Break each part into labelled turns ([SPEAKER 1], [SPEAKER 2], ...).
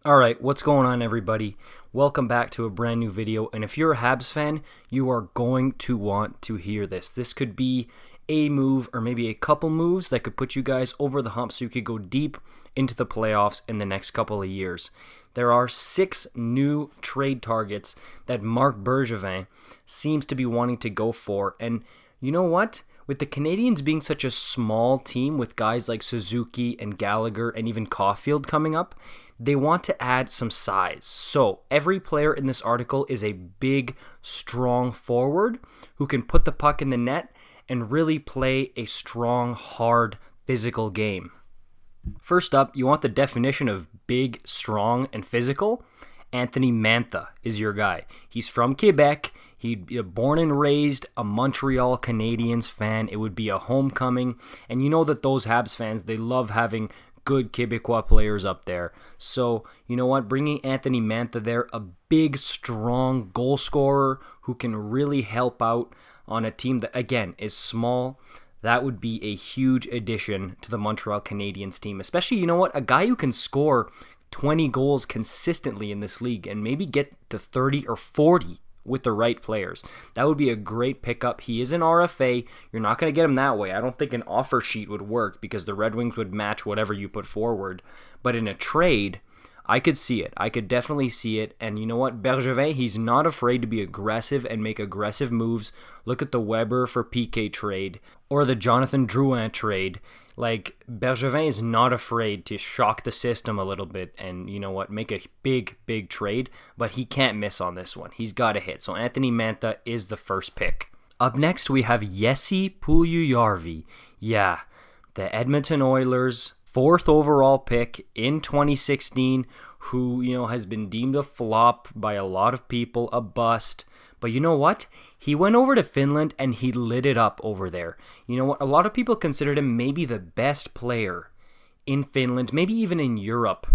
[SPEAKER 1] Alright, what's going on everybody? Welcome back to a brand new video, and if you're a Habs fan, you are going to want to hear this. This could be a move or maybe a couple moves that could put you guys over the hump so you could go deep into the playoffs in the next couple of years. There are 6 new trade targets that Marc Bergevin seems to be wanting to go for, and you know what? With the Canadiens being such a small team with guys like Suzuki and Gallagher and even Caulfield coming up, they want to add some size. So every player in this article is a big, strong forward who can put the puck in the net and really play a strong, hard, physical game. First up, you want the definition of big, strong, and physical. Anthony Mantha is your guy. He's from Quebec. He's born and raised a Montreal Canadiens fan. It would be a homecoming. And you know that those Habs fans, they love having good Quebecois players up there. So, you know what? Bringing Anthony Mantha there, a big, strong goal scorer who can really help out on a team that, again, is small. That would be a huge addition to the Montreal Canadiens team. Especially, you know what? A guy who can score 20 goals consistently in this league and maybe get to 30 or 40 with the right players. That would be a great pickup. He is an RFA. You're not going to get him that way. I don't think an offer sheet would work because the Red Wings would match whatever you put forward. But in a trade, I could see it. I could definitely see it. And you know what? Bergevin, he's not afraid to be aggressive and make aggressive moves. Look at the Weber for PK trade or the Jonathan Drouin trade. Like, Bergevin is not afraid to shock the system a little bit and, you know what, make a big, big trade, but he can't miss on this one. He's got to hit. So Anthony Mantha is the first pick. Up next, we have Yesi Puliari. Yeah, the Edmonton Oilers, 4th overall pick in 2016, who, you know, has been deemed a flop by a lot of people, a bust. But you know what? He went over to Finland and he lit it up over there. You know what? A lot of people considered him maybe the best player in Finland, maybe even in Europe.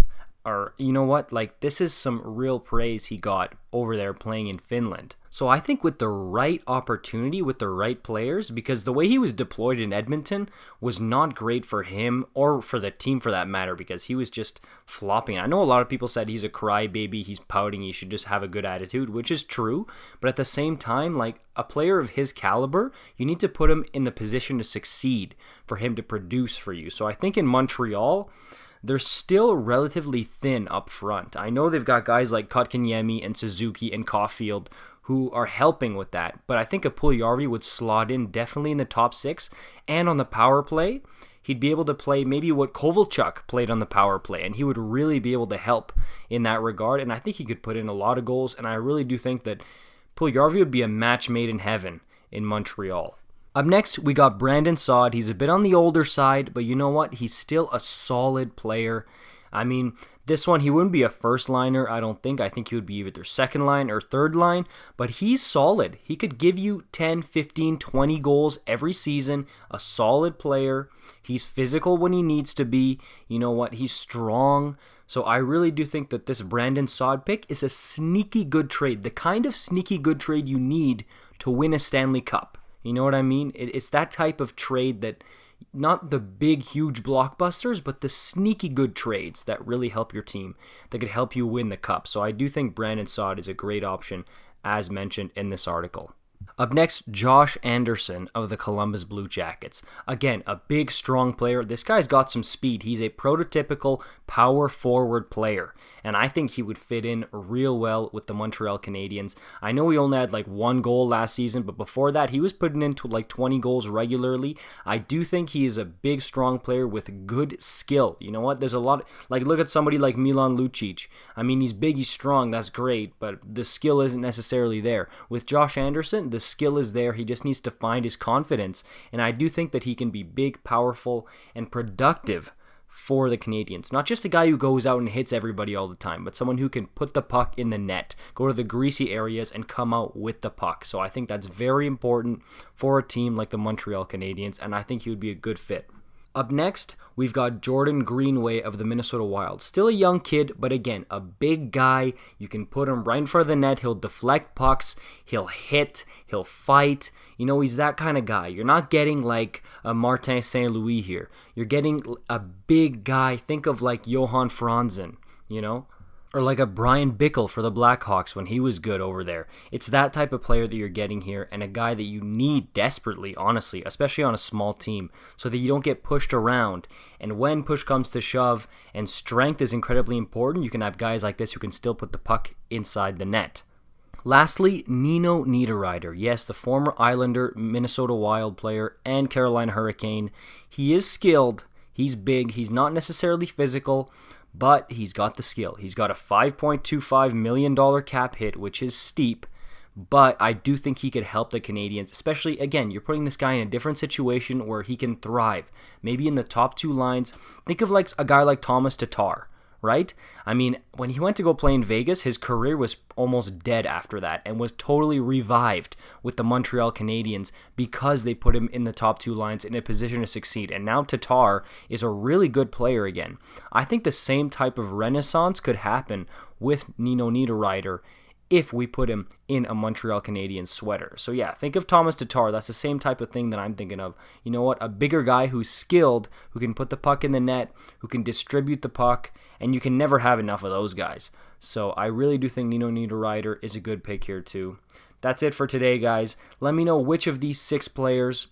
[SPEAKER 1] Or, you know what? Like, this is some real praise he got over there playing in Finland. So I think with the right opportunity, with the right players, because the way he was deployed in Edmonton was not great for him or for the team for that matter, because he was just flopping. I know a lot of people said he's a crybaby, he's pouting, he should just have a good attitude, which is true. But at the same time, like, a player of his caliber, you need to put him in the position to succeed for him to produce for you. So I think in Montreal, they're still relatively thin up front. I know they've got guys like Kotkaniemi and Suzuki and Caulfield who are helping with that, but I think a Puliari would slot in definitely in the top 6, and on the power play, he'd be able to play maybe what Kovalchuk played on the power play, and he would really be able to help in that regard, and I think he could put in a lot of goals, and I really do think that Puliari would be a match made in heaven in Montreal. Up next, we got Brandon Saad. He's a bit on the older side, but you know what? He's still a solid player. I mean, this one, he wouldn't be a first liner, I don't think. I think he would be either second line or third line, but he's solid. He could give you 10, 15, 20 goals every season. A solid player. He's physical when he needs to be. You know what? He's strong. So I really do think that this Brandon Saad pick is a sneaky good trade. The kind of sneaky good trade you need to win a Stanley Cup. You know what I mean? It's that type of trade that, not the big, huge blockbusters, but the sneaky good trades that really help your team, that could help you win the cup. So I do think Brandon Saad is a great option, as mentioned in this article. Up next, Josh Anderson of the Columbus Blue Jackets. Again, a big, strong player. This guy's got some speed. He's a prototypical power forward player, and I think he would fit in real well with the Montreal Canadiens. I know he only had like 1 goal last season, but before that, he was putting into like 20 goals regularly. I do think he is a big, strong player with good skill. You know what? There's a lot, like, look at somebody like Milan Lucic. I mean, he's big, he's strong, that's great, but the skill isn't necessarily there. With Josh Anderson, the skill is there. He just needs to find his confidence, and I do think that he can be big, powerful, and productive for the Canadiens. Not just a guy who goes out and hits everybody all the time, but someone who can put the puck in the net, go to the greasy areas, and come out with the puck. So I think that's very important for a team like the Montreal Canadiens, and I think he would be a good fit. Up next, we've got Jordan Greenway of the Minnesota Wild. Still a young kid, but again, a big guy. You can put him right in front of the net. He'll deflect pucks. He'll hit. He'll fight. You know, he's that kind of guy. You're not getting like a Martin St. Louis here. You're getting a big guy. Think of like Johan Franzen, you know? Or like a Brian Bickle for the Blackhawks when he was good over there. It's that type of player that you're getting here, and a guy that you need desperately, honestly, especially on a small team, so that you don't get pushed around. And when push comes to shove and strength is incredibly important, you can have guys like this who can still put the puck inside the net. Lastly, Nino Niederreiter. Yes, the former Islander, Minnesota Wild player, and Carolina Hurricane. He is skilled. He's big. He's not necessarily physical, but he's got the skill. He's got a $5.25 million cap hit, which is steep, but I do think he could help the Canadiens, especially, again, you're putting this guy in a different situation where he can thrive. Maybe in the top two lines. Think of like a guy like Thomas Tatar, right? I mean, when he went to go play in Vegas, his career was almost dead after that and was totally revived with the Montreal Canadiens because they put him in the top two lines in a position to succeed. And now Tatar is a really good player again. I think the same type of renaissance could happen with Nino Niederreiter if we put him in a Montreal Canadiens sweater. So yeah, think of Thomas Tatar. That's the same type of thing that I'm thinking of. You know what? A bigger guy who's skilled, who can put the puck in the net, who can distribute the puck, and you can never have enough of those guys. So I really do think Nino Niederreiter is a good pick here too. That's it for today, guys. Let me know which of these 6 players,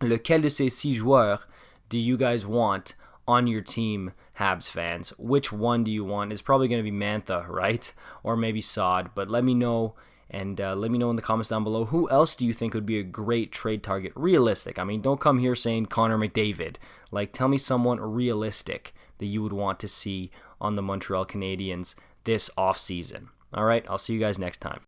[SPEAKER 1] lequel de ces 6 joueurs, do you guys want on your team, Habs fans? Which one do you want? It's probably going to be Mantha, right? Or maybe Saad, but let me know, and let me know in the comments down below. Who else do you think would be a great trade target? Realistic. I mean, don't come here saying Connor McDavid. Like, tell me someone realistic that you would want to see on the Montreal Canadiens this offseason. All right, I'll see you guys next time.